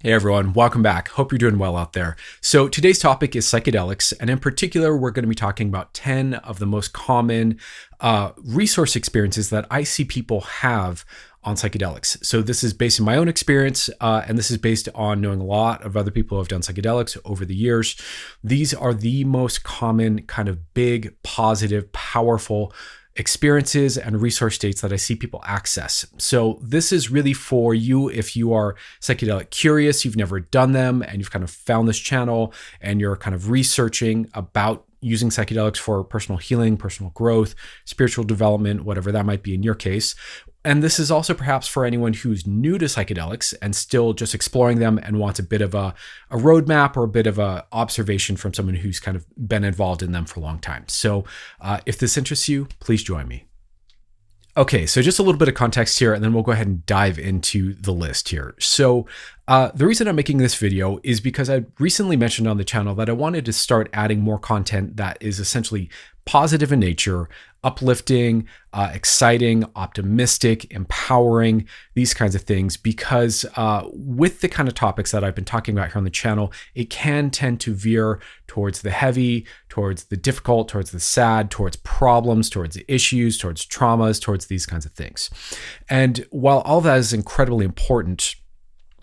Hey everyone, welcome back. Hope you're doing well out there. So today's topic is psychedelics, and in particular, we're going to be talking about 10 of the most common resource experiences that I see people have on psychedelics. So this is based on my own experience, and this is based on knowing a lot of other people who have done psychedelics over the years. These are the most common kind of big, positive, powerful experiences and resource states that I see people access. So this is really for you if you are psychedelic curious, you've never done them, and you've kind of found this channel and you're kind of researching about using psychedelics for personal healing, personal growth, spiritual development, whatever that might be in your case. And this is also perhaps for anyone who's new to psychedelics and still just exploring them and wants a bit of a roadmap or a bit of a observation from someone who's kind of been involved in them for a long time. So if this interests you, please join me. Okay, so just a little bit of context here, and then we'll go ahead and dive into the list here. So the reason I'm making this video is because I recently mentioned on the channel that I wanted to start adding more content that is essentially positive in nature, uplifting, exciting, optimistic, empowering, these kinds of things, because with the kind of topics that I've been talking about here on the channel, it can tend to veer towards the heavy, towards the difficult, towards the sad, towards problems, towards the issues, towards traumas, towards these kinds of things. And while all that is incredibly important,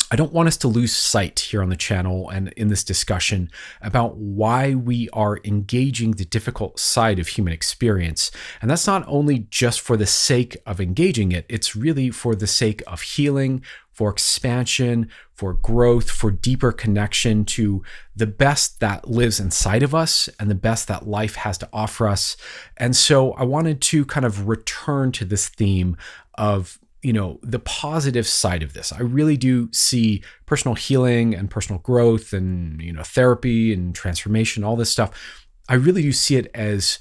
I don't want us to lose sight here on the channel and in this discussion about why we are engaging the difficult side of human experience. And that's not only just for the sake of engaging it, it's really for the sake of healing, for expansion, for growth, for deeper connection to the best that lives inside of us and the best that life has to offer us. And so I wanted to kind of return to this theme of the positive side of this. I really do see personal healing and personal growth and, therapy and transformation, all this stuff. I really do see it as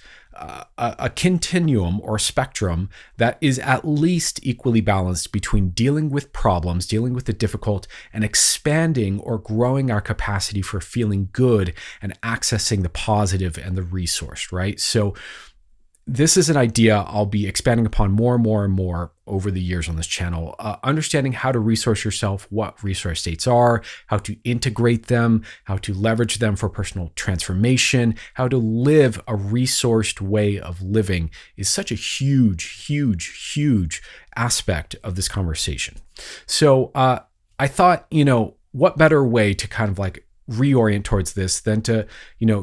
a continuum or a spectrum that is at least equally balanced between dealing with problems, dealing with the difficult, and expanding or growing our capacity for feeling good and accessing the positive and the resource, right? So this is an idea I'll be expanding upon more and more and more over the years on this channel. Understanding how to resource yourself, what resource states are, how to integrate them, how to leverage them for personal transformation, how to live a resourced way of living is such a huge, huge, huge aspect of this conversation. So I thought, what better way to kind of like reorient towards this than to,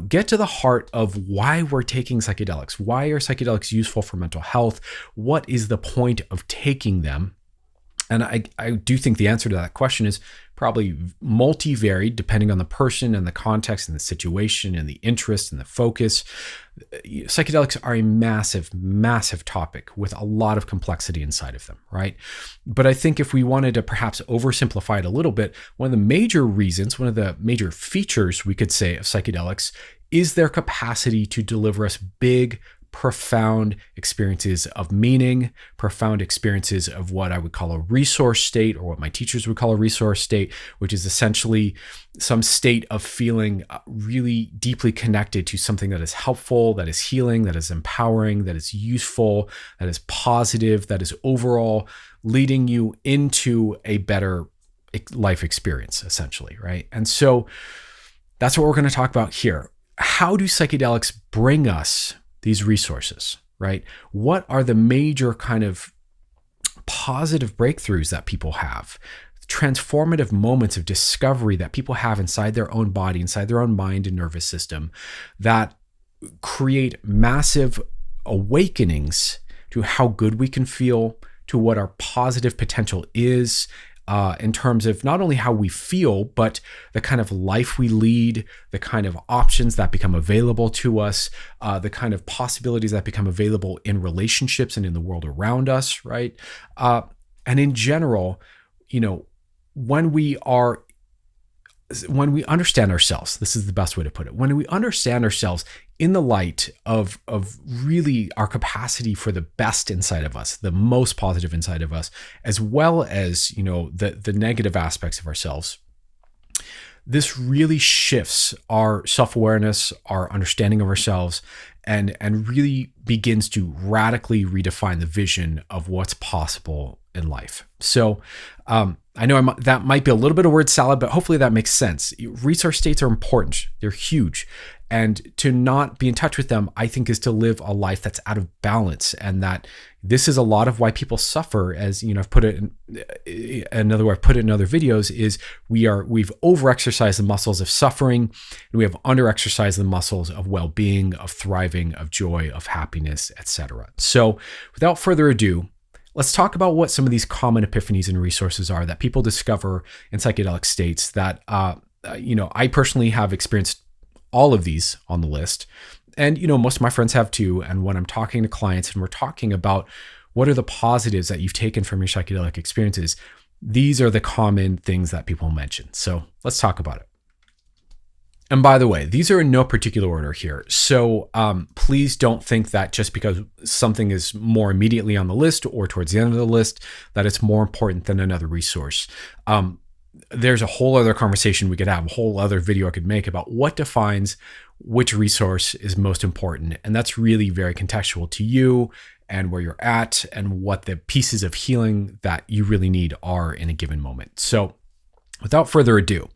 get to the heart of why we're taking psychedelics. Why are psychedelics useful for mental health? What is the point of taking them? And I do think the answer to that question is probably multivaried depending on the person and the context and the situation and the interest and the focus. Psychedelics are a massive, massive topic with a lot of complexity inside of them, right? But I think if we wanted to perhaps oversimplify it a little bit, one of the major reasons, one of the major features we could say of psychedelics is their capacity to deliver us big, profound experiences of meaning, profound experiences of what I would call a resource state, or what my teachers would call a resource state, which is essentially some state of feeling really deeply connected to something that is helpful, that is healing, that is empowering, that is useful, that is positive, that is overall leading you into a better life experience, essentially, right? And so that's what we're going to talk about here. How do psychedelics bring us these resources, right? What are the major kind of positive breakthroughs that people have? Transformative moments of discovery that people have inside their own body, inside their own mind and nervous system that create massive awakenings to how good we can feel, to what our positive potential is, in terms of not only how we feel, but the kind of life we lead, the kind of options that become available to us, the kind of possibilities that become available in relationships and in the world around us, right? And in general, when we understand ourselves, this is the best way to put it, when we understand ourselves in the light of really our capacity for the best inside of us, the most positive inside of us, as well as, the negative aspects of ourselves, this really shifts our self-awareness, our understanding of ourselves, and really begins to radically redefine the vision of what's possible in life. So I know that might be a little bit of word salad, but hopefully that makes sense. Resource states are important. They're huge. And to not be in touch with them, I think, is to live a life that's out of balance. And that this is a lot of why people suffer, as I've put it in another way, I've put it in other videos, is we've overexercised the muscles of suffering, and we have underexercised the muscles of well-being, of thriving, of joy, of happiness, etc. So without further ado, let's talk about what some of these common epiphanies and resources are that people discover in psychedelic states that, I personally have experienced all of these on the list. And, most of my friends have too. And when I'm talking to clients and we're talking about what are the positives that you've taken from your psychedelic experiences, these are the common things that people mention. So let's talk about it. And by the way, these are in no particular order here. So please don't think that just because something is more immediately on the list or towards the end of the list, that it's more important than another resource. There's a whole other conversation we could have, a whole other video I could make about what defines which resource is most important. And that's really very contextual to you and where you're at and what the pieces of healing that you really need are in a given moment. So without further ado,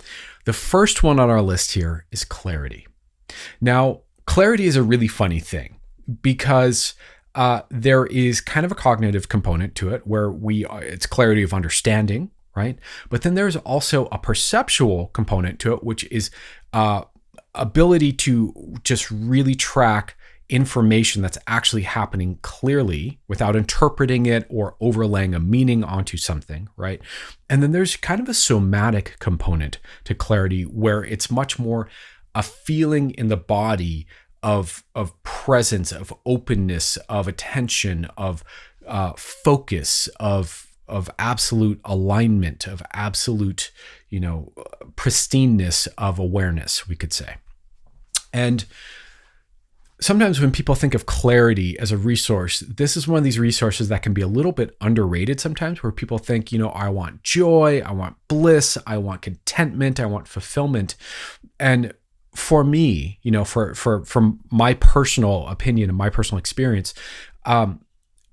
the first one on our list here is clarity. Now, clarity is a really funny thing because there is kind of a cognitive component to it where it's clarity of understanding, right? But then there's also a perceptual component to it, which is ability to just really track information that's actually happening clearly without interpreting it or overlaying a meaning onto something, right? And then there's kind of a somatic component to clarity where it's much more a feeling in the body of presence, of openness, of attention, of focus, of absolute alignment, of absolute, pristineness of awareness, we could say. And sometimes when people think of clarity as a resource, this is one of these resources that can be a little bit underrated sometimes, where people think, I want joy, I want bliss, I want contentment, I want fulfillment. And for me, from my personal opinion and my personal experience,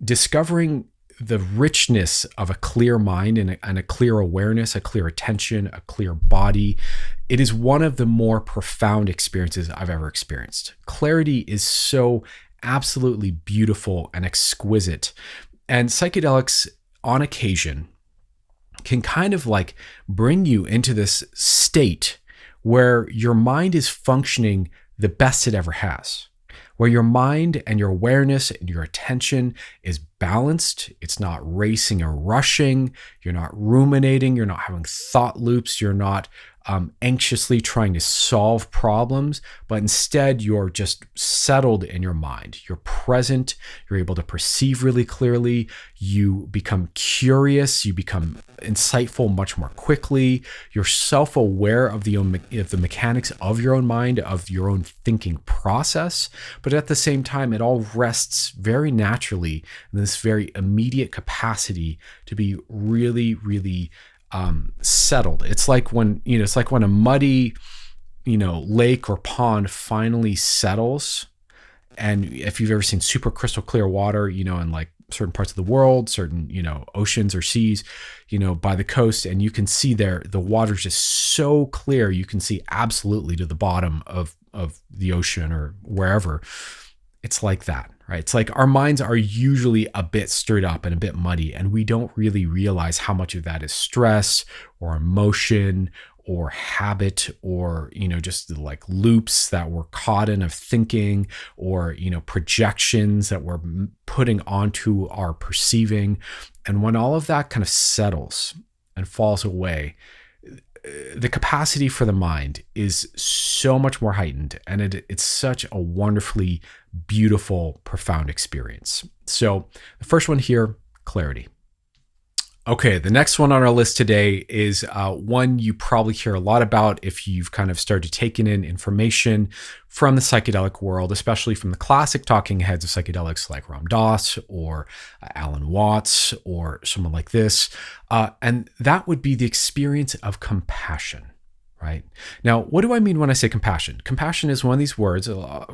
discovering the richness of a clear mind and a clear awareness, a clear attention, a clear body, it is one of the more profound experiences I've ever experienced. Clarity is so absolutely beautiful and exquisite. And psychedelics, on occasion, can kind of like bring you into this state where your mind is functioning the best it ever has, where your mind and your awareness and your attention is balanced. It's not racing or rushing. You're not ruminating. You're not having thought loops. You're not anxiously trying to solve problems, but instead you're just settled in your mind. You're present. You're able to perceive really clearly. You become curious. You become insightful much more quickly. You're self-aware of the mechanics of your own mind, of your own thinking process. But at the same time, it all rests very naturally in this very immediate capacity to be really, really settled. It's like when a muddy, lake or pond finally settles. And if you've ever seen super crystal clear water, in like certain parts of the world, certain, oceans or seas, by the coast, and you can see the water's just so clear, you can see absolutely to the bottom of the ocean or wherever. It's like that, right? It's like our minds are usually a bit stirred up and a bit muddy, and we don't really realize how much of that is stress or emotion or habit or, just like loops that we're caught in of thinking or, projections that we're putting onto our perceiving. And when all of that kind of settles and falls away, the capacity for the mind is so much more heightened, and it's such a wonderfully beautiful, profound experience. So the first one here, clarity. Okay, the next one on our list today is one you probably hear a lot about if you've kind of started taking in information from the psychedelic world, especially from the classic talking heads of psychedelics like Ram Dass or Alan Watts or someone like this. And that would be the experience of compassion. Right? Now, what do I mean when I say compassion? Compassion is one of these words,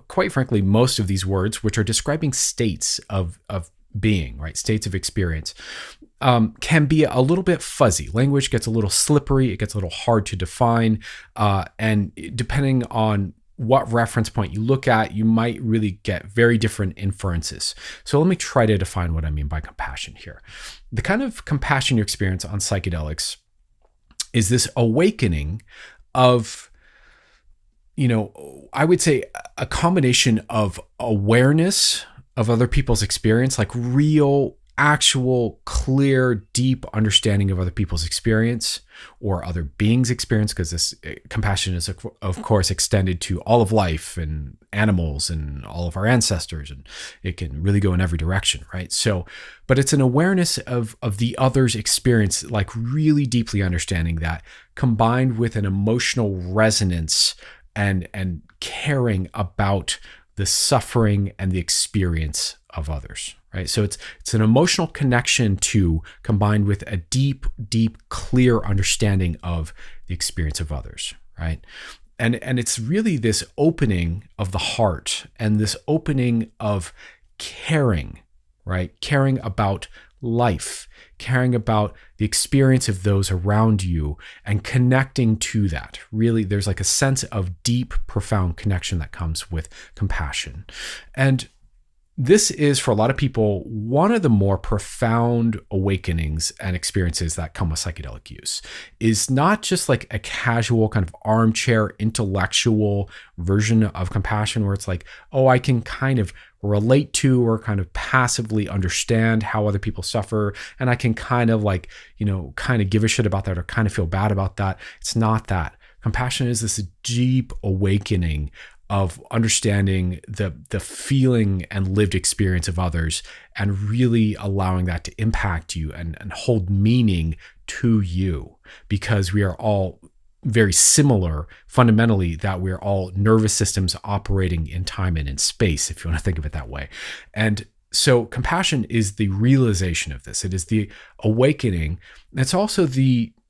quite frankly, most of these words, which are describing states of being, right? States of experience. can be a little bit fuzzy. Language gets a little slippery. It gets a little hard to define. And depending on what reference point you look at, you might really get very different inferences. So let me try to define what I mean by compassion here. The kind of compassion you experience on psychedelics is this awakening of, I would say a combination of awareness of other people's experience, like real, actual, clear, deep understanding of other people's experience or other beings' experience, because this compassion is, of course, extended to all of life and animals and all of our ancestors, and it can really go in every direction, right? So, but it's an awareness of the other's experience, like really deeply understanding that, combined with an emotional resonance and caring about the suffering and the experience of others, right? So it's an emotional connection to, combined with a deep, clear understanding of the experience of others, right? And it's really this opening of the heart and this opening of caring, right? Caring about life, caring about the experience of those around you and connecting to that. Really, there's like a sense of deep, profound connection that comes with compassion. And this is, for a lot of people, one of the more profound awakenings and experiences that come with psychedelic use. Is not just like a casual kind of armchair intellectual version of compassion where it's like, oh, I can kind of relate to or kind of passively understand how other people suffer, and I can kind of like, kind of give a shit about that or kind of feel bad about that. It's not that. Compassion is this deep awakening of understanding the feeling and lived experience of others and really allowing that to impact you and hold meaning to you, because we are all very similar fundamentally, that we're all nervous systems operating in time and in space, if you want to think of it that way. And so compassion is the realization of this. It is the awakening. It's also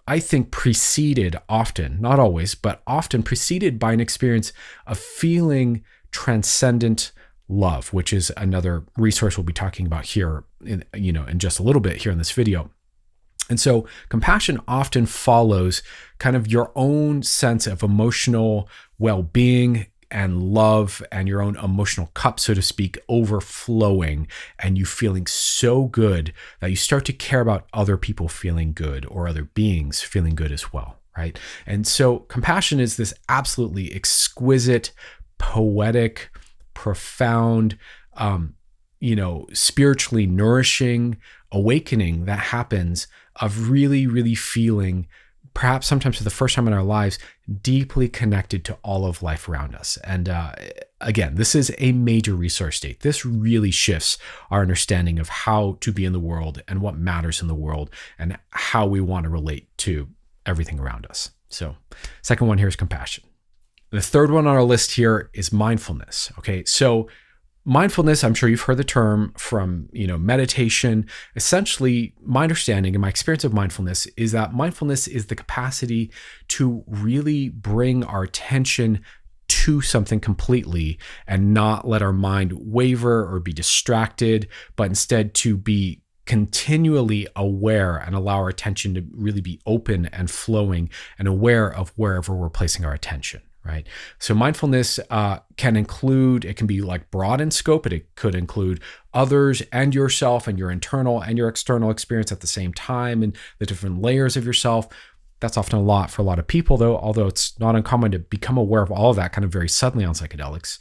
I think preceded often, not always, but often preceded by an experience of feeling transcendent love, which is another resource we'll be talking about here in just a little bit here in this video. And so compassion often follows kind of your own sense of emotional well-being and love and your own emotional cup, so to speak, overflowing, and you feeling so good that you start to care about other people feeling good or other beings feeling good as well, right? And so compassion is this absolutely exquisite, poetic, profound, spiritually nourishing awakening that happens of really, really feeling, perhaps sometimes for the first time in our lives, deeply connected to all of life around us. And again, this is a major resource state. This really shifts our understanding of how to be in the world and what matters in the world and how we want to relate to everything around us. So, second one here is compassion. The third one on our list here is mindfulness. Okay, so mindfulness, I'm sure you've heard the term from, meditation. Essentially, my understanding and my experience of mindfulness is that mindfulness is the capacity to really bring our attention to something completely and not let our mind waver or be distracted, but instead to be continually aware and allow our attention to really be open and flowing and aware of wherever we're placing our attention. Right. So mindfulness can include, it can be like broad in scope, but it could include others and yourself and your internal and your external experience at the same time and the different layers of yourself. That's often a lot for a lot of people, though, although it's not uncommon to become aware of all of that kind of very suddenly on psychedelics.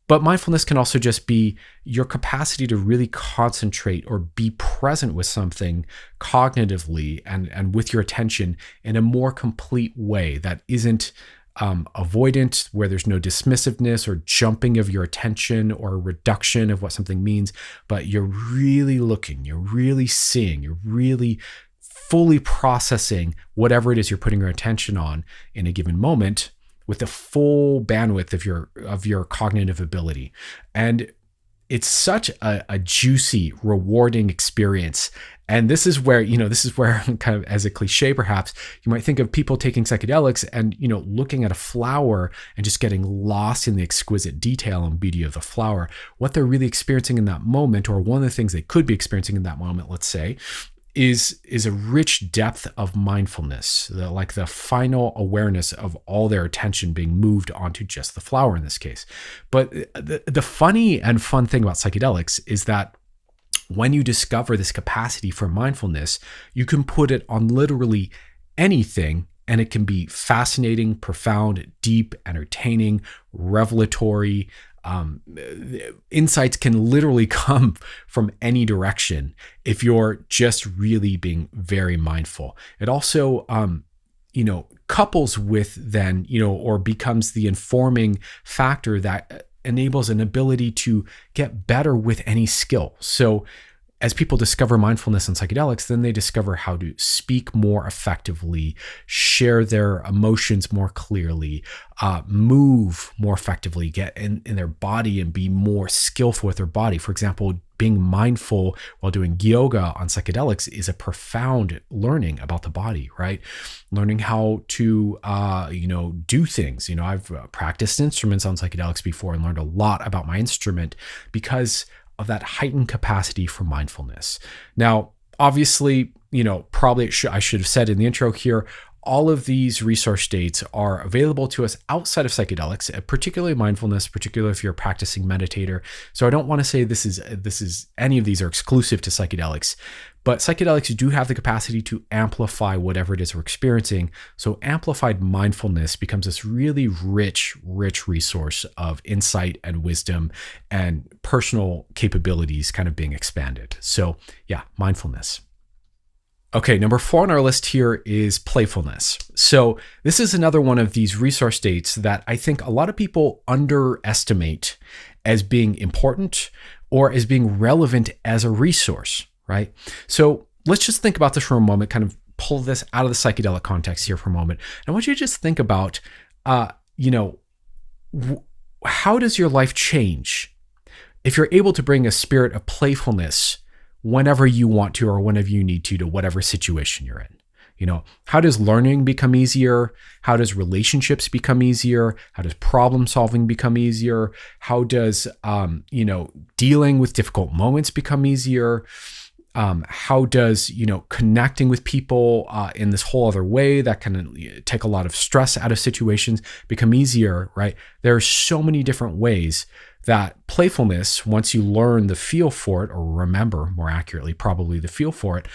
But mindfulness can also just be your capacity to really concentrate or be present with something cognitively and with your attention in a more complete way that isn't avoidant, where there's no dismissiveness or jumping of your attention or reduction of what something means, but you're really looking, you're really seeing, you're really fully processing whatever it is you're putting your attention on in a given moment with the full bandwidth of your cognitive ability. And it's such a juicy, rewarding experience. And this is where, kind of as a cliche, perhaps, you might think of people taking psychedelics and, looking at a flower and just getting lost in the exquisite detail and beauty of the flower. What they're really experiencing in that moment, or one of the things they could be experiencing in that moment, let's say, is a rich depth of mindfulness, like the final awareness of all their attention being moved onto just the flower in this case. But the funny and fun thing about psychedelics is that when you discover this capacity for mindfulness, you can put it on literally anything, and it can be fascinating, profound, deep, entertaining, revelatory. Insights can literally come from any direction if you're just really being very mindful. It also, couples with then, or becomes the informing factor that enables an ability to get better with any skill. So as people discover mindfulness and psychedelics, then they discover how to speak more effectively, share their emotions more clearly, move more effectively, get in their body and be more skillful with their body. For example, being mindful while doing yoga on psychedelics is a profound learning about the body, right? Learning how to, do things. I've practiced instruments on psychedelics before and learned a lot about my instrument because of that heightened capacity for mindfulness. Now, obviously, probably I should have said in the intro here, all of these resource states are available to us outside of psychedelics, particularly mindfulness, particularly if you're a practicing meditator. So I don't want to say this is any of these are exclusive to psychedelics, but psychedelics do have the capacity to amplify whatever it is we're experiencing. So amplified mindfulness becomes this really rich resource of insight and wisdom and personal capabilities kind of being expanded. So yeah, mindfulness. Okay, number 4 on our list here is playfulness. So this is another one of these resource states that I think a lot of people underestimate as being important or as being relevant as a resource, right? So let's just think about this for a moment, kind of pull this out of the psychedelic context here for a moment. And I want you to just think about, how does your life change if you're able to bring a spirit of playfulness whenever you want to or whenever you need to whatever situation you're in? How does learning become easier? How does relationships become easier? How does problem solving become easier? How does, dealing with difficult moments become easier? How does, connecting with people in this whole other way that can take a lot of stress out of situations become easier, right? There are so many different ways that playfulness, once you learn the feel for it, or remember more accurately, probably the feel for it,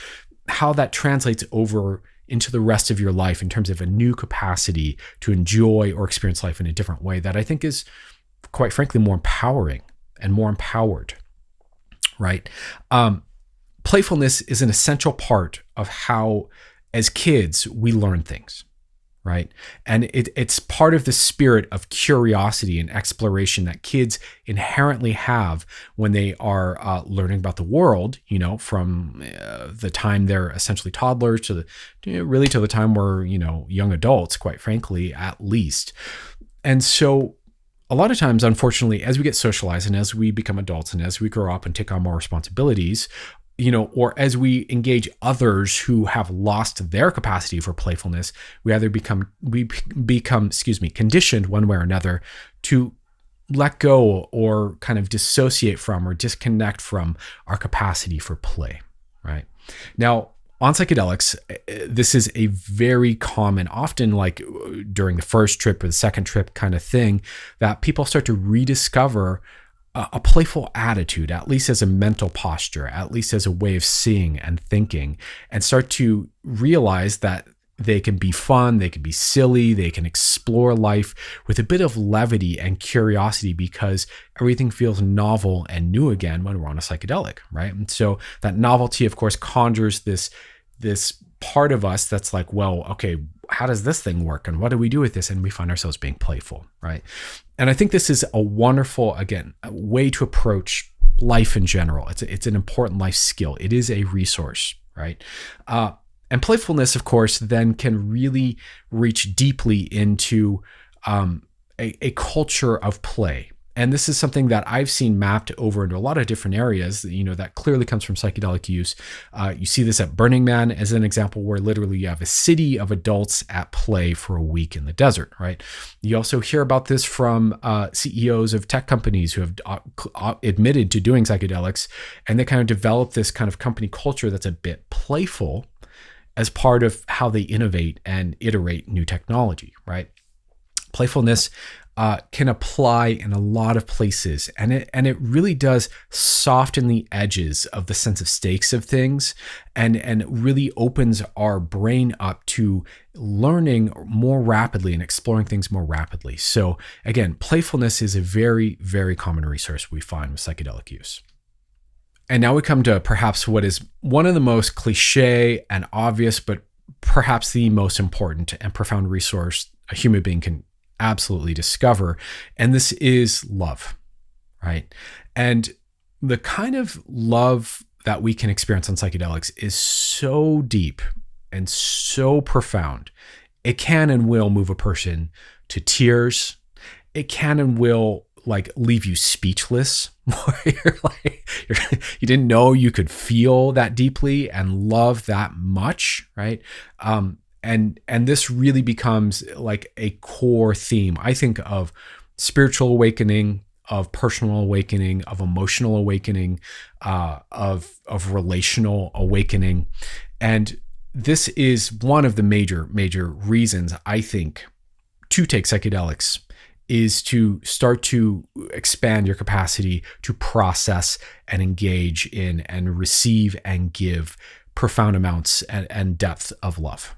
how that translates over into the rest of your life in terms of a new capacity to enjoy or experience life in a different way that I think is, quite frankly, more empowering and more empowered, right? Playfulness is an essential part of how, as kids, we learn things, right? And it's part of the spirit of curiosity and exploration that kids inherently have when they are learning about the world, from the time they're essentially toddlers to the time we're, young adults, quite frankly, at least. And so a lot of times, unfortunately, as we get socialized and as we become adults and as we grow up and take on more responsibilities, or as we engage others who have lost their capacity for playfulness, we become conditioned one way or another to let go or kind of dissociate from or disconnect from our capacity for play, right? Now, on psychedelics, this is a very common, often like during the first trip or the second trip kind of thing, that people start to rediscover a playful attitude, at least as a mental posture, at least as a way of seeing and thinking, and start to realize that they can be fun, they can be silly, they can explore life with a bit of levity and curiosity because everything feels novel and new again when we're on a psychedelic, right? And so that novelty, of course, conjures this part of us that's like, well, okay, how does this thing work? And what do we do with this? And we find ourselves being playful, right? And I think this is a wonderful, again, way to approach life in general. It's an important life skill. It is a resource, right? And playfulness, of course, then can really reach deeply into a culture of play And this is something that I've seen mapped over into a lot of different areas, that clearly comes from psychedelic use. You see this at Burning Man as an example, where literally you have a city of adults at play for a week in the desert, right? You also hear about this from CEOs of tech companies who have admitted to doing psychedelics, and they kind of develop this kind of company culture that's a bit playful as part of how they innovate and iterate new technology, right? Playfulness can apply in a lot of places, and it really does soften the edges of the sense of stakes of things, and really opens our brain up to learning more rapidly and exploring things more rapidly. So again, playfulness is a very, very common resource we find with psychedelic use. And now we come to perhaps what is one of the most cliche and obvious, but perhaps the most important and profound resource a human being can absolutely discover. And this is love, right? And the kind of love that we can experience on psychedelics is so deep and so profound. It can and will move a person to tears. It can and will leave you speechless. You didn't know you could feel that deeply and love that much, right? And this really becomes like a core theme, I think, of spiritual awakening, of personal awakening, of emotional awakening, of relational awakening. And this is one of the major reasons, I think, to take psychedelics, is to start to expand your capacity to process and engage in and receive and give profound amounts and depth of love.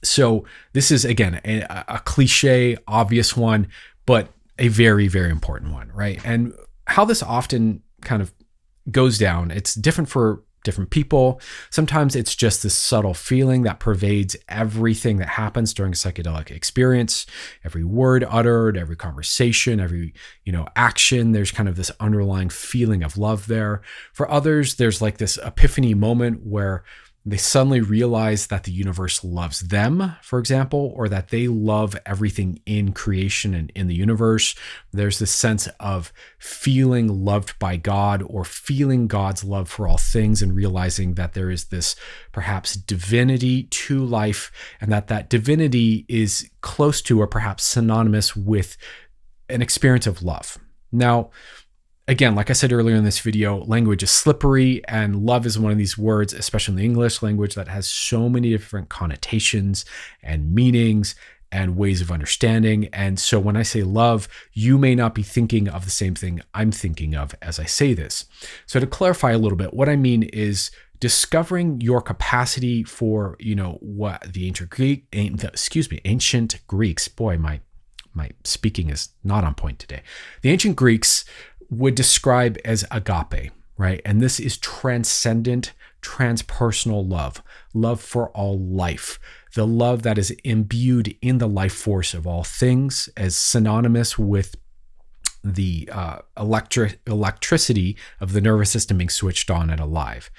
So this is, again, a cliche, obvious one, but a very, very important one, right? And how this often kind of goes down, it's different for different people. Sometimes it's just this subtle feeling that pervades everything that happens during a psychedelic experience. Every word uttered, every conversation, every, action, there's kind of this underlying feeling of love there. For others, there's like this epiphany moment where they suddenly realize that the universe loves them, for example, or that they love everything in creation and in the universe. There's this sense of feeling loved by God, or feeling God's love for all things, and realizing that there is this perhaps divinity to life, and that divinity is close to, or perhaps synonymous with, an experience of love. Now, again, like I said earlier in this video, language is slippery, and love is one of these words, especially in the English language, that has so many different connotations and meanings and ways of understanding. And so when I say love, you may not be thinking of the same thing I'm thinking of as I say this. So to clarify a little bit, what I mean is discovering your capacity for, what the ancient Greeks, boy, my speaking is not on point today. The ancient Greeks would describe as agape, right? And this is transcendent, transpersonal love for all life, the love that is imbued in the life force of all things, as synonymous with the electricity of the nervous system being switched on and alive.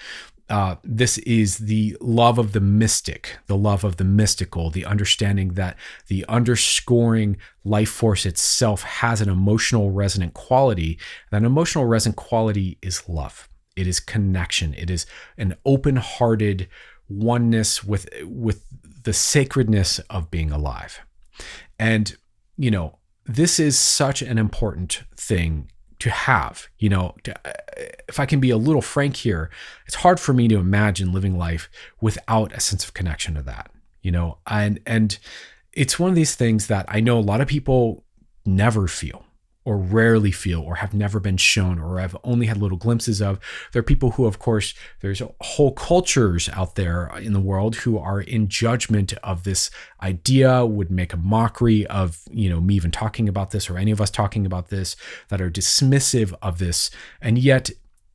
This is the love of the mystic, the love of the mystical, the understanding that the underscoring life force itself has an emotional resonant quality. That emotional resonant quality is love. It is connection. It is an open-hearted oneness with the sacredness of being alive. And, this is such an important thing to have. If I can be a little frank here, it's hard for me to imagine living life without a sense of connection to that, and it's one of these things that I know a lot of people never feel, or rarely feel, or have never been shown, or have only had little glimpses of. There are people who, of course, there's whole cultures out there in the world who are in judgment of this idea, would make a mockery of, me even talking about this, or any of us talking about this, that are dismissive of this. And yet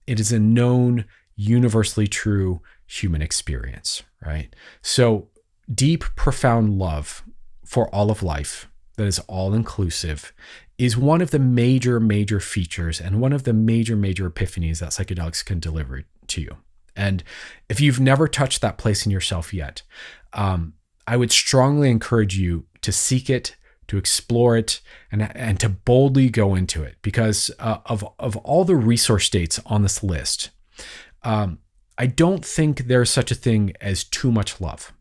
it is a known, universally true human experience, right? So deep, profound love for all of life that is all inclusive is one of the major features, and one of the major epiphanies that psychedelics can deliver to you. And if you've never touched that place in yourself yet, I would strongly encourage you to seek it, to explore it, and to boldly go into it. Because of all the resource states on this list, I don't think there's such a thing as too much love.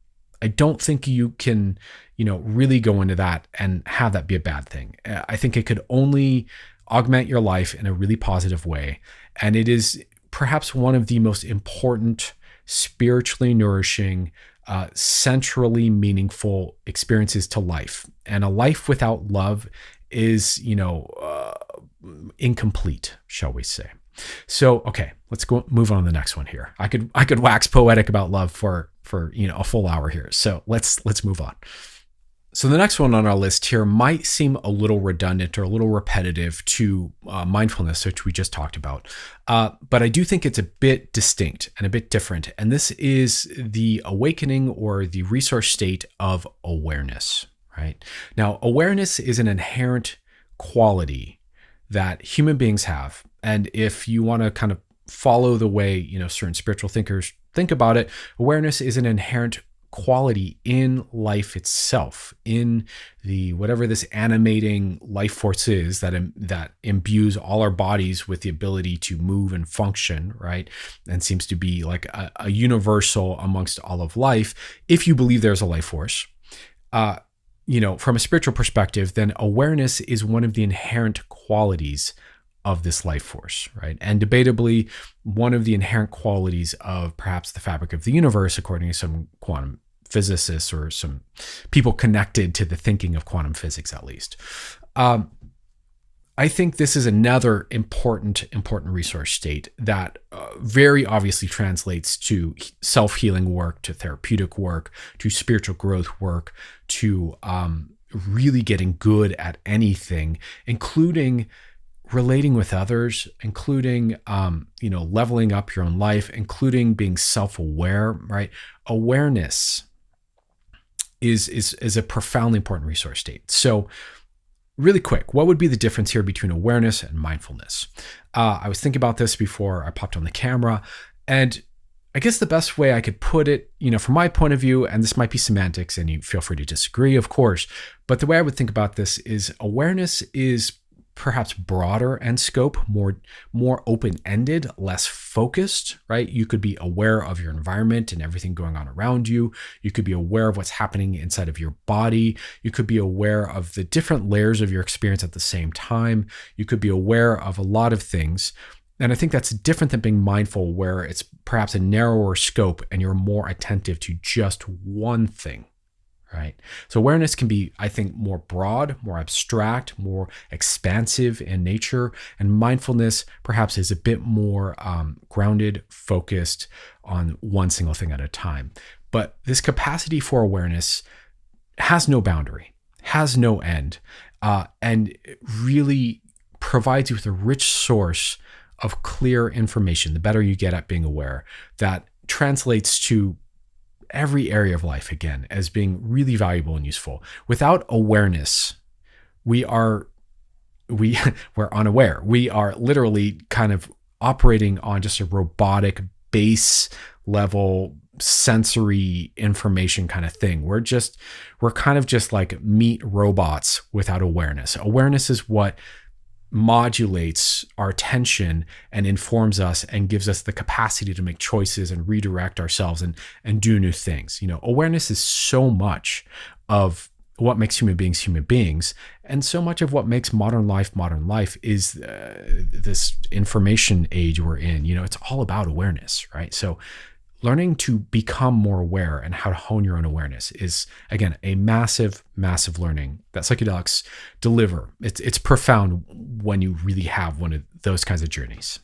I don't think you can, really go into that and have that be a bad thing. I think it could only augment your life in a really positive way. And it is perhaps one of the most important, spiritually nourishing, centrally meaningful experiences to life. And a life without love is, incomplete, shall we say. So, okay, let's move on to the next one here. I could wax poetic about love for a full hour here. So let's move on. So the next one on our list here might seem a little redundant or a little repetitive to mindfulness, which we just talked about. But I do think it's a bit distinct and a bit different. And this is the awakening or the resource state of awareness, right? Now, awareness is an inherent quality that human beings have. And if you want to kind of follow the way, certain spiritual thinkers think about it, awareness is an inherent quality in life itself, in the whatever this animating life force is that imbues all our bodies with the ability to move and function, right? And seems to be like a universal amongst all of life. If you believe there's a life force, from a spiritual perspective, then awareness is one of the inherent qualities of this life force, right? And debatably, one of the inherent qualities of perhaps the fabric of the universe, according to some quantum physicists or some people connected to the thinking of quantum physics, at least. I think this is another important resource state that very obviously translates to self-healing work, to therapeutic work, to spiritual growth work, to really getting good at anything, including relating with others, including, leveling up your own life, including being self-aware, right? Awareness is a profoundly important resource state. So really quick, what would be the difference here between awareness and mindfulness? I was thinking about this before I popped on the camera, and I guess the best way I could put it, from my point of view, and this might be semantics and you feel free to disagree, of course, but the way I would think about this is awareness is perhaps broader in scope, more open-ended, less focused, right? You could be aware of your environment and everything going on around you. You could be aware of what's happening inside of your body. You could be aware of the different layers of your experience at the same time. You could be aware of a lot of things. And I think that's different than being mindful, where it's perhaps a narrower scope and you're more attentive to just one thing. Right. So awareness can be, I think, more broad, more abstract, more expansive in nature. And mindfulness perhaps is a bit more grounded, focused on one single thing at a time. But this capacity for awareness has no boundary, has no end, and really provides you with a rich source of clear information. The better you get at being aware, that translates to every area of life, again, as being really valuable and useful. Without awareness, we're unaware. We are literally kind of operating on just a robotic base level sensory information kind of thing. We're kind of just like meat robots without awareness. Awareness is what modulates our attention and informs us and gives us the capacity to make choices and redirect ourselves and do new things. Awareness is so much of what makes human beings, and so much of what makes modern life is this information age we're in. It's all about awareness, right? So learning to become more aware and how to hone your own awareness is, again, a massive learning that psychedelics deliver. It's profound when you really have one of those kinds of journeys.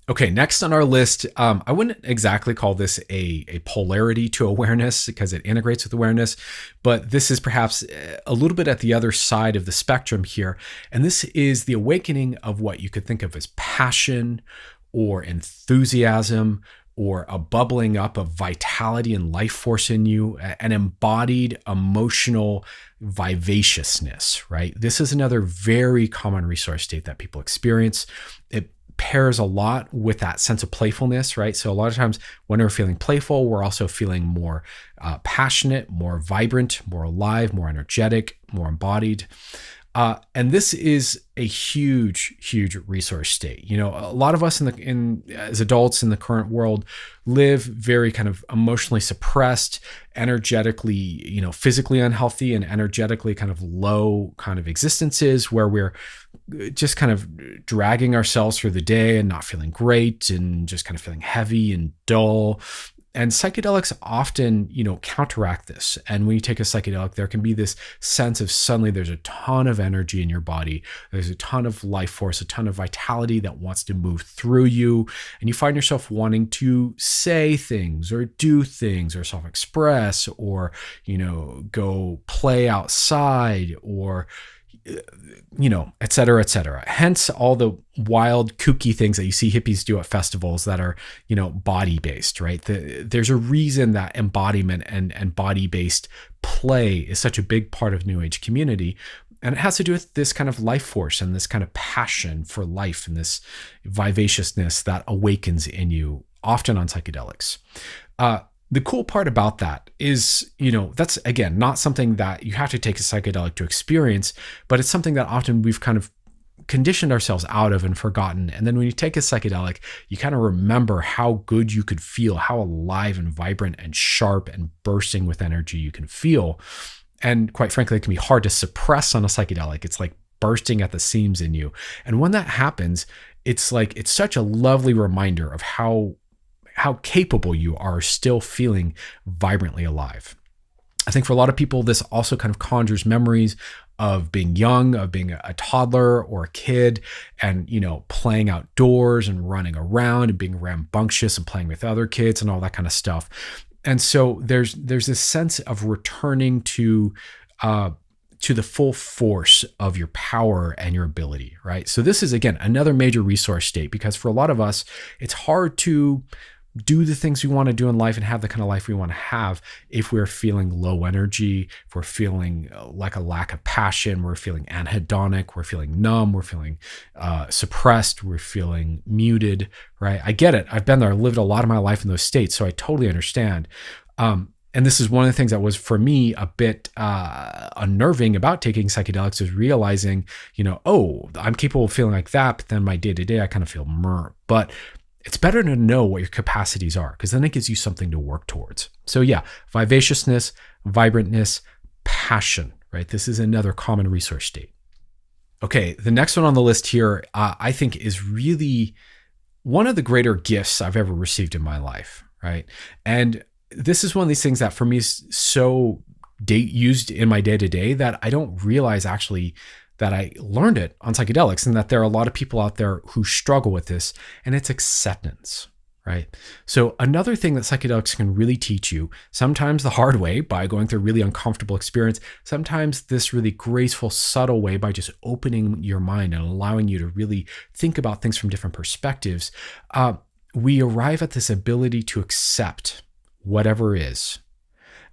Okay, next on our list, I wouldn't exactly call this a polarity to awareness because it integrates with awareness, but this is perhaps a little bit at the other side of the spectrum here. And this is the awakening of what you could think of as passion or enthusiasm, or a bubbling up of vitality and life force in you, an embodied emotional vivaciousness, right? This is another very common resource state that people experience. It pairs a lot with that sense of playfulness, right? So a lot of times when we're feeling playful, we're also feeling more passionate, more vibrant, more alive, more energetic, more embodied. And this is a huge, huge resource state. You know, a lot of us as adults in the current world live very kind of emotionally suppressed, energetically, you know, physically unhealthy and energetically kind of low kind of existences where we're just kind of dragging ourselves through the day and not feeling great and just kind of feeling heavy and dull. And psychedelics often, you know, counteract this. And when you take a psychedelic, there can be this sense of suddenly there's a ton of energy in your body. There's a ton of life force, a ton of vitality that wants to move through you. And you find yourself wanting to say things or do things or self-express or, you know, go play outside or, you know, et cetera, et cetera. Hence all the wild, kooky things that you see hippies do at festivals that are, you know, body-based, right? There's a reason that embodiment and body-based play is such a big part of New Age community. And it has to do with this kind of life force and this kind of passion for life and this vivaciousness that awakens in you, often on psychedelics. The cool part about that is, you know, that's, again, not something that you have to take a psychedelic to experience, but it's something that often we've kind of conditioned ourselves out of and forgotten. And then when you take a psychedelic, you kind of remember how good you could feel, how alive and vibrant and sharp and bursting with energy you can feel. And quite frankly, it can be hard to suppress on a psychedelic. It's like bursting at the seams in you. And when that happens, it's like, it's such a lovely reminder of how capable you are still feeling vibrantly alive. I think for a lot of people, this also kind of conjures memories of being young, of being a toddler or a kid and, you know, playing outdoors and running around and being rambunctious and playing with other kids and all that kind of stuff. And so there's this sense of returning to the full force of your power and your ability, right? So this is, again, another major resource state because for a lot of us, it's hard to do the things we want to do in life and have the kind of life we want to have if we're feeling low energy, if we're feeling like a lack of passion, we're feeling anhedonic, we're feeling numb, we're feeling suppressed, we're feeling muted, right? I get it. I've been there. I lived a lot of my life in those states, so I totally understand. And this is one of the things that was for me a bit unnerving about taking psychedelics is realizing, you know, oh, I'm capable of feeling like that, but then my day-to-day, I kind of feel meh. But it's better to know what your capacities are because then it gives you something to work towards. So yeah, vivaciousness, vibrantness, passion, right? This is another common resource state. Okay, the next one on the list here, I think is really one of the greater gifts I've ever received in my life, right? And this is one of these things that for me is so used in my day-to-day that I don't realize actually that I learned it on psychedelics and that there are a lot of people out there who struggle with this, and it's acceptance, right? So another thing that psychedelics can really teach you, sometimes the hard way by going through a really uncomfortable experience, sometimes this really graceful, subtle way by just opening your mind and allowing you to really think about things from different perspectives, we arrive at this ability to accept whatever is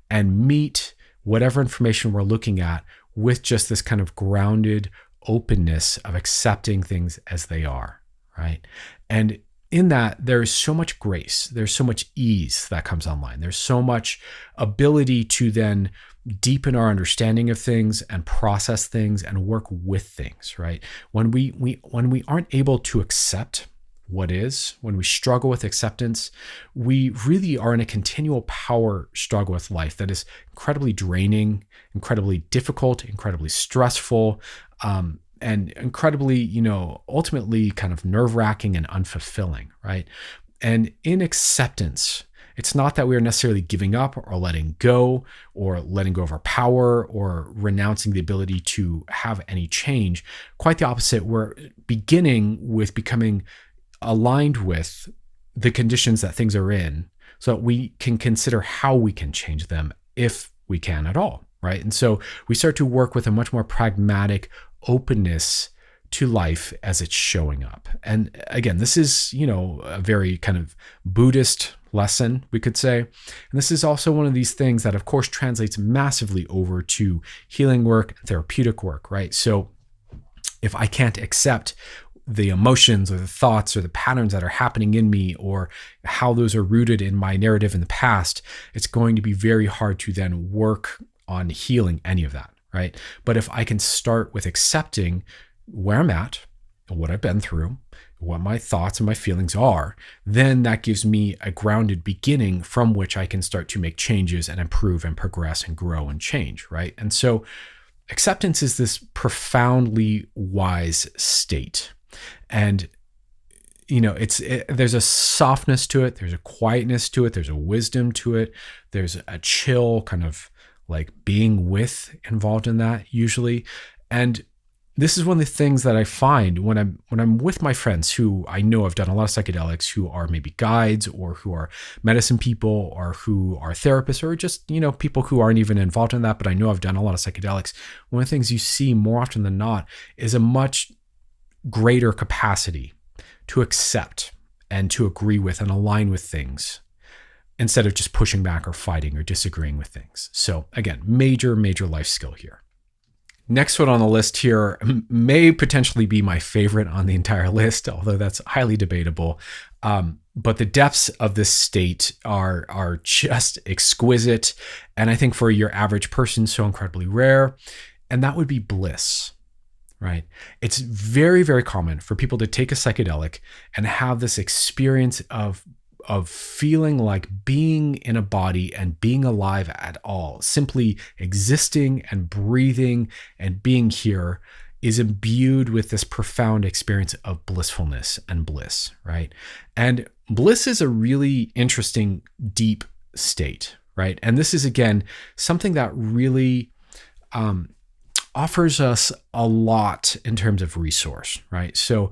and meet whatever information we're looking at with just this kind of grounded openness of accepting things as they are, right? And in that, there's so much grace, there's so much ease that comes online. There's so much ability to then deepen our understanding of things and process things and work with things, right? When we aren't able to accept what is, when we struggle with acceptance, we really are in a continual power struggle with life that is incredibly draining, incredibly difficult, incredibly stressful, and incredibly, you know, ultimately kind of nerve-wracking and unfulfilling, right? And in acceptance, it's not that we are necessarily giving up or letting go of our power or renouncing the ability to have any change. Quite the opposite. We're beginning with becoming aligned with the conditions that things are in so that we can consider how we can change them if we can at all, right? And so we start to work with a much more pragmatic openness to life as it's showing up. And again, this is, you know, a very kind of Buddhist lesson, we could say. And this is also one of these things that, of course, translates massively over to healing work, therapeutic work, right? So if I can't accept the emotions or the thoughts or the patterns that are happening in me, or how those are rooted in my narrative in the past, it's going to be very hard to then work on healing any of that, right? But if I can start with accepting where I'm at, what I've been through, what my thoughts and my feelings are, then that gives me a grounded beginning from which I can start to make changes and improve and progress and grow and change, right? And so acceptance is this profoundly wise state. And there's a softness to it, there's a quietness to it, there's a wisdom to it, there's a chill kind of like being with involved in that usually. And this is one of the things that I find when I'm with my friends who I know have done a lot of psychedelics, who are maybe guides or who are medicine people or who are therapists or just, people who aren't even involved in that, but I know I've done a lot of psychedelics. One of the things you see more often than not is a much greater capacity to accept and to agree with and align with things instead of just pushing back or fighting or disagreeing with things. So again, major, major life skill here. Next one on the list here may potentially be my favorite on the entire list, although that's highly debatable. But the depths of this state are just exquisite, and I think for your average person, so incredibly rare. And that would be bliss, right? It's very, very common for people to take a psychedelic and have this experience of feeling like being in a body and being alive at all, simply existing and breathing and being here is imbued with this profound experience of blissfulness and bliss, right? And bliss is a really interesting, deep state, right? And this is, again, something that really offers us a lot in terms of resource, right? So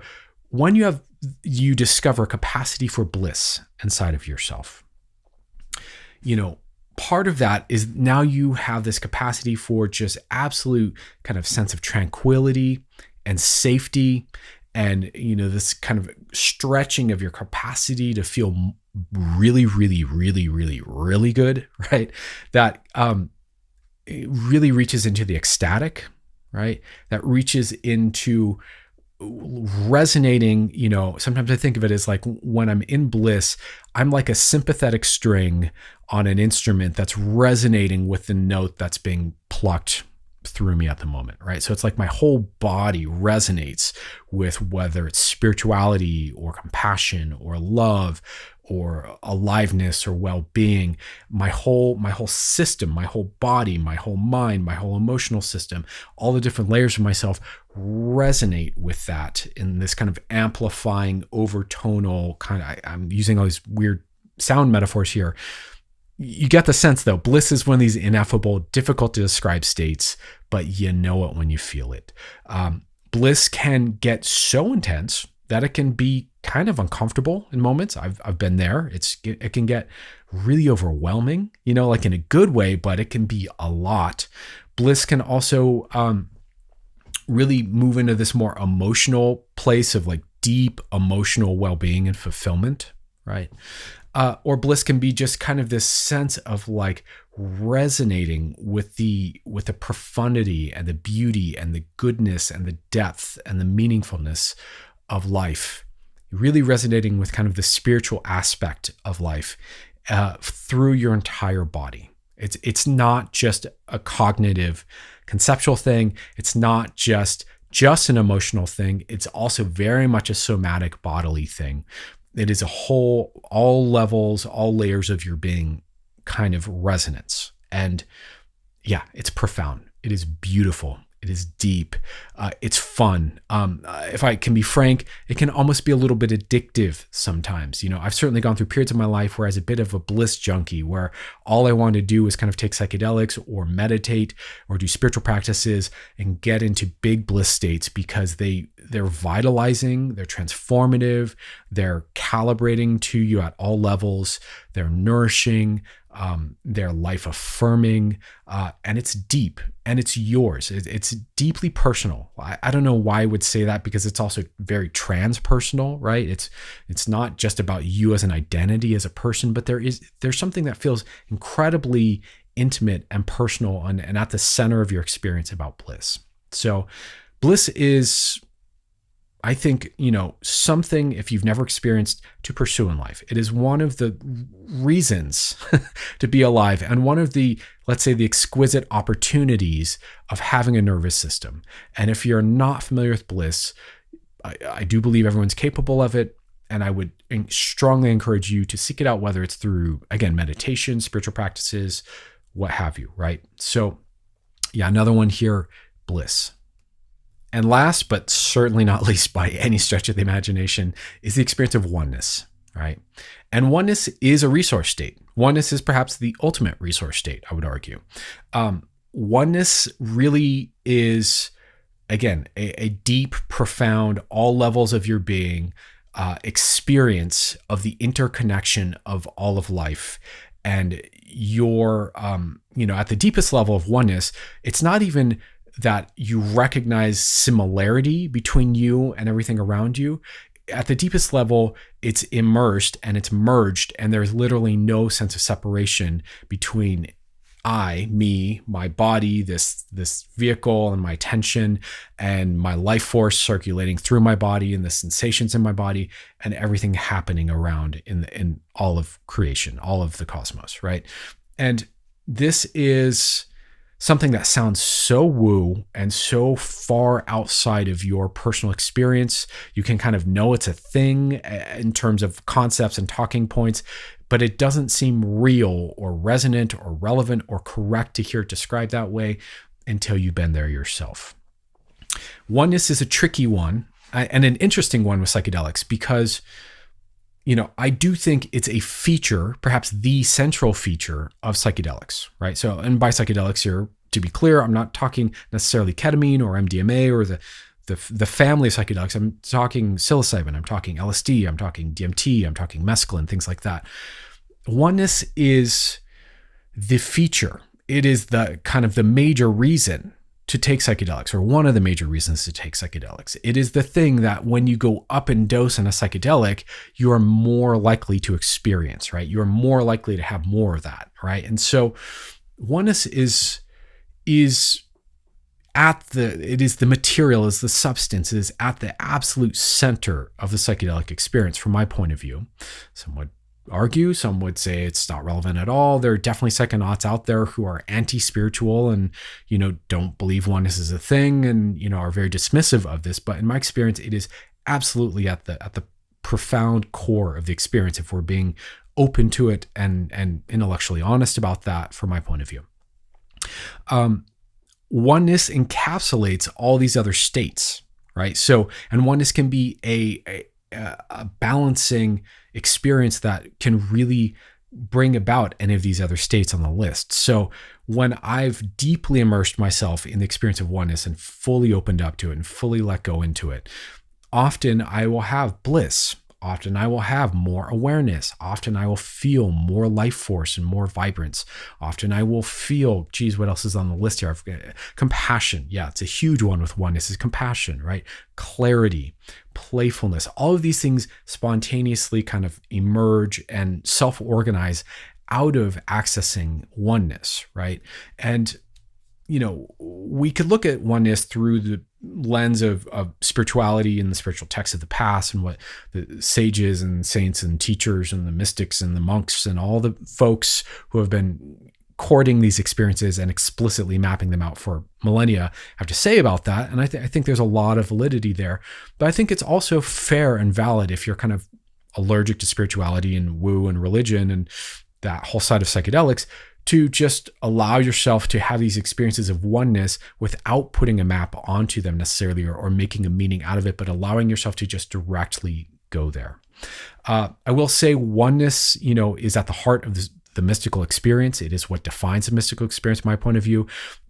when you discover capacity for bliss inside of yourself, part of that is now you have this capacity for just absolute kind of sense of tranquility and safety, and this kind of stretching of your capacity to feel really, really, really, really, really good, right? That it really reaches into the ecstatic, right? That reaches into resonating. Sometimes I think of it as like when I'm in bliss, I'm like a sympathetic string on an instrument that's resonating with the note that's being plucked through me at the moment, right? So it's like my whole body resonates with whether it's spirituality or compassion or love or aliveness or well-being. My whole system, my whole body, my whole mind, my whole emotional system, all the different layers of myself resonate with that in this kind of amplifying overtonal kind of, I'm using all these weird sound metaphors here. You get the sense though, bliss is one of these ineffable, difficult to describe states, but you know it when you feel it. Bliss can get so intense that it can be kind of uncomfortable in moments. I've been there. It can get really overwhelming, like in a good way, but it can be a lot. Bliss can also really move into this more emotional place of like deep emotional well-being and fulfillment, right? Or bliss can be just kind of this sense of like resonating with the profundity and the beauty and the goodness and the depth and the meaningfulness of life, really resonating with kind of the spiritual aspect of life through your entire body. It's not just a cognitive, conceptual thing. It's not just an emotional thing. It's also very much a somatic bodily thing. It is a whole, all levels, all layers of your being kind of resonance. And yeah, it's profound. It is beautiful. It is deep. It's fun. If I can be frank, it can almost be a little bit addictive sometimes. I've certainly gone through periods of my life where I was a bit of a bliss junkie, where all I wanted to do was kind of take psychedelics or meditate or do spiritual practices and get into big bliss states because they're vitalizing, they're transformative, they're calibrating to you at all levels, they're nourishing, they're life affirming, and it's deep and it's yours. It's deeply personal. I don't know why I would say that, because it's also very transpersonal, right? It's not just about you as an identity, as a person, but there's something that feels incredibly intimate and personal and at the center of your experience about bliss. So bliss is I think, something, if you've never experienced, to pursue in life. It is one of the reasons to be alive, and one of the, let's say, the exquisite opportunities of having a nervous system. And if you're not familiar with Bliss, I do believe everyone's capable of it. And I would strongly encourage you to seek it out, whether it's through, again, meditation, spiritual practices, what have you, right? So yeah, another one here, Bliss. And last, but certainly not least by any stretch of the imagination, is the experience of oneness, right? And oneness is a resource state. Oneness is perhaps the ultimate resource state, I would argue. Oneness really is, again, a deep, profound, all levels of your being experience of the interconnection of all of life. And your, at the deepest level of oneness, it's not even that you recognize similarity between you and everything around you. At the deepest level, it's immersed and it's merged, and there's literally no sense of separation between me, my body, this vehicle, and my attention, and my life force circulating through my body, and the sensations in my body, and everything happening around in all of creation, all of the cosmos, right? And this is something that sounds so woo and so far outside of your personal experience. You can kind of know it's a thing in terms of concepts and talking points, but it doesn't seem real or resonant or relevant or correct to hear it described that way until you've been there yourself. Oneness is a tricky one and an interesting one with psychedelics because, I do think it's a feature, perhaps the central feature of psychedelics, right? So, and by psychedelics here, to be clear, I'm not talking necessarily ketamine or MDMA or the family of psychedelics. I'm talking psilocybin, I'm talking LSD, I'm talking DMT, I'm talking mescaline, things like that. Oneness is the feature. It is the kind of the major reason to take psychedelics, or one of the major reasons to take psychedelics. It is the thing that when you go up in dose in a psychedelic, you are more likely to experience, right? You're more likely to have more of that, right? And so oneness is the material, is the substance, is at the absolute center of the psychedelic experience from my point of view. Some would argue, some would say it's not relevant at all. There are definitely psychonauts out there who are anti-spiritual and, don't believe oneness is a thing and, are very dismissive of this. But in my experience, it is absolutely at the profound core of the experience if we're being open to it and intellectually honest about that from my point of view. Oneness encapsulates all these other states, right? So, and oneness can be a balancing experience that can really bring about any of these other states on the list. So when I've deeply immersed myself in the experience of oneness and fully opened up to it and fully let go into it, often I will have bliss. Often I will have more awareness. Often I will feel more life force and more vibrance. Often I will feel, what else is on the list here? Compassion. Yeah, it's a huge one with oneness is compassion, right? Clarity, playfulness. All of these things spontaneously kind of emerge and self-organize out of accessing oneness, right? And we could look at oneness through the lens of spirituality and the spiritual texts of the past and what the sages and saints and teachers and the mystics and the monks and all the folks who have been courting these experiences and explicitly mapping them out for millennia have to say about that. And I think there's a lot of validity there. But I think it's also fair and valid if you're kind of allergic to spirituality and woo and religion and that whole side of psychedelics, to just allow yourself to have these experiences of oneness without putting a map onto them necessarily or making a meaning out of it, but allowing yourself to just directly go there. I will say oneness, is at the heart of the mystical experience. It is what defines a mystical experience, from my point of view.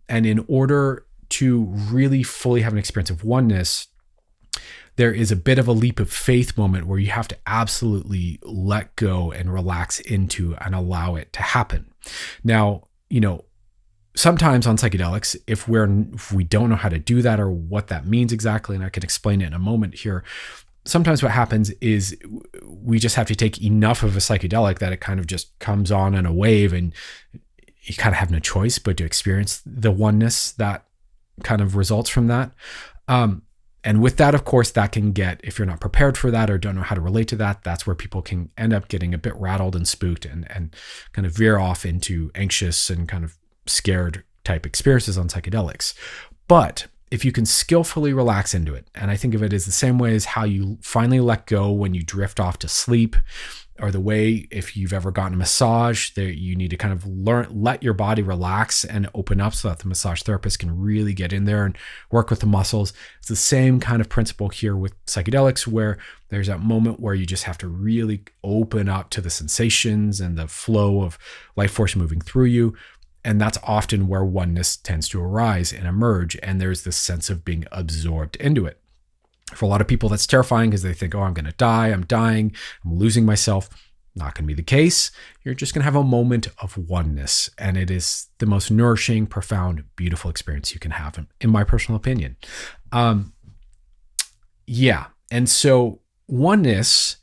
And in order to really fully have an experience of oneness, there is a bit of a leap of faith moment where you have to absolutely let go and relax into and allow it to happen. Now, sometimes on psychedelics, if we don't know how to do that or what that means exactly, and I can explain it in a moment here, sometimes what happens is we just have to take enough of a psychedelic that it kind of just comes on in a wave and you kind of have no choice but to experience the oneness that kind of results from that. And with that, of course, that can get, if you're not prepared for that or don't know how to relate to that, that's where people can end up getting a bit rattled and spooked and kind of veer off into anxious and kind of scared type experiences on psychedelics. But if you can skillfully relax into it, and I think of it as the same way as how you finally let go when you drift off to sleep, or the way if you've ever gotten a massage, that you need to kind of let your body relax and open up so that the massage therapist can really get in there and work with the muscles. It's the same kind of principle here with psychedelics, where there's that moment where you just have to really open up to the sensations and the flow of life force moving through you. And that's often where oneness tends to arise and emerge. And there's this sense of being absorbed into it. For a lot of people, that's terrifying because they think, oh, I'm going to die. I'm dying. I'm losing myself. Not going to be the case. You're just going to have a moment of oneness. And it is the most nourishing, profound, beautiful experience you can have, in my personal opinion. And so oneness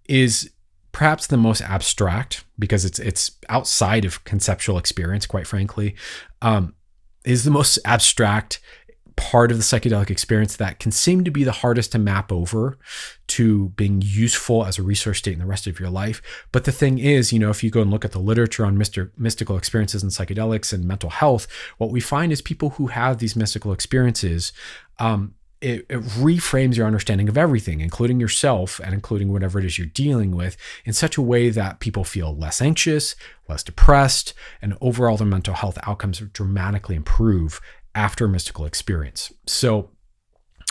is perhaps the most abstract, because it's outside of conceptual experience, quite frankly, is the most abstract part of the psychedelic experience that can seem to be the hardest to map over to being useful as a resource state in the rest of your life. But the thing is, if you go and look at the literature on mystical experiences and psychedelics and mental health, what we find is people who have these mystical experiences, it reframes your understanding of everything, including yourself and including whatever it is you're dealing with, in such a way that people feel less anxious, less depressed, and overall their mental health outcomes dramatically improve after a mystical experience. So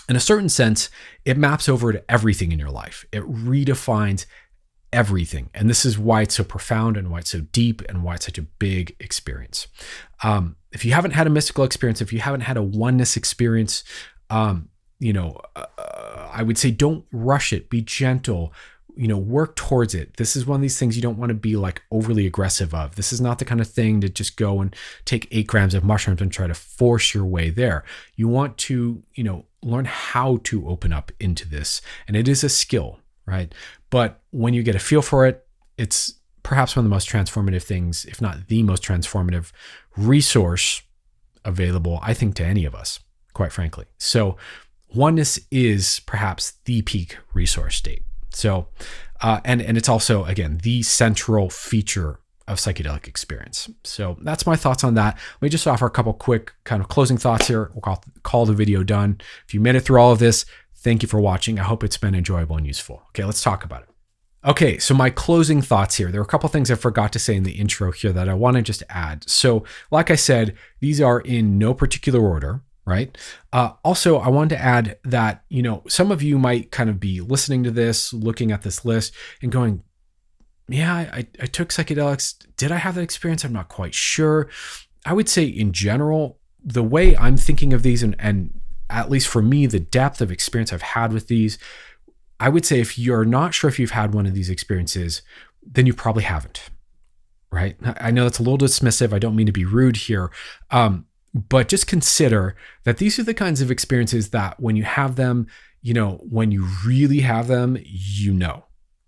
in a certain sense, it maps over to everything in your life. It redefines everything. And this is why it's so profound and why it's so deep and why it's such a big experience. If you haven't had a mystical experience, if you haven't had a oneness experience, I would say don't rush it. Be gentle. Work towards it. This is one of these things you don't want to be like overly aggressive of. This is not the kind of thing to just go and take 8 grams of mushrooms and try to force your way there. You want to, learn how to open up into this. And it is a skill, right? But when you get a feel for it, it's perhaps one of the most transformative things, if not the most transformative resource available, I think, to any of us, quite frankly. So oneness is perhaps the peak resource state. So, and it's also, again, the central feature of psychedelic experience. So that's my thoughts on that. Let me just offer a couple quick kind of closing thoughts here. We'll call the video done. If you made it through all of this, thank you for watching. I hope it's been enjoyable and useful. Okay, let's talk about it. Okay, so my closing thoughts here. There are a couple things I forgot to say in the intro here that I want to just add. So like I said, these are in no particular order. Right. Also, I wanted to add that, some of you might kind of be listening to this, looking at this list and going, yeah, I took psychedelics. Did I have that experience? I'm not quite sure. I would say in general, the way I'm thinking of these and at least for me, the depth of experience I've had with these, I would say if you're not sure if you've had one of these experiences, then you probably haven't. Right. I know that's a little dismissive. I don't mean to be rude here. But just consider that these are the kinds of experiences that when you have them, when you really have them,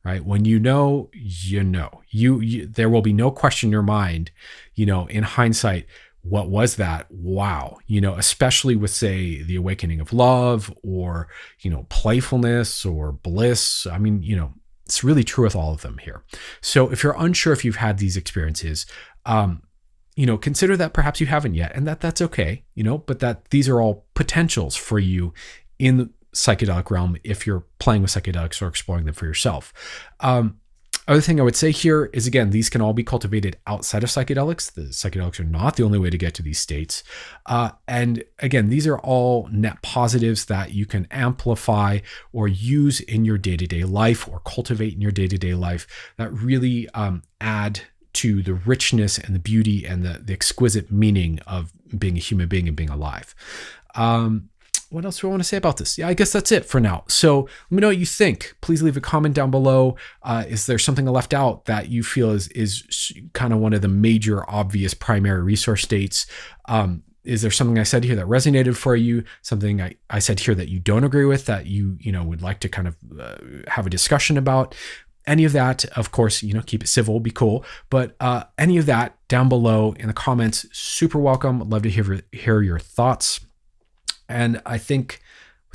right? When there will be no question in your mind, in hindsight, what was that? Wow. Especially with, say, the awakening of love or, playfulness or bliss. I mean, it's really true with all of them here. So if you're unsure if you've had these experiences, consider that perhaps you haven't yet, and that's okay, but that these are all potentials for you in the psychedelic realm if you're playing with psychedelics or exploring them for yourself. Other thing I would say here is, again, these can all be cultivated outside of psychedelics. The psychedelics are not the only way to get to these states. And again, these are all net positives that you can amplify or use in your day-to-day life or cultivate in your day-to-day life that really add to the richness and the beauty and the exquisite meaning of being a human being and being alive. What else do I want to say about this? Yeah, I guess that's it for now. So let me know what you think. Please leave a comment down below. Is there something I left out that you feel is kind of one of the major, obvious primary resource states? Is there something I said here that resonated for you? Something I said here that you don't agree with, that you would like to kind of have a discussion about? Any of that, of course, keep it civil, be cool. But any of that down below in the comments, super welcome. I'd love to hear your thoughts. And I think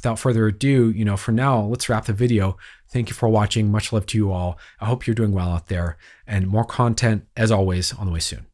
without further ado, for now, let's wrap the video. Thank you for watching. Much love to you all. I hope you're doing well out there, and more content as always on the way soon.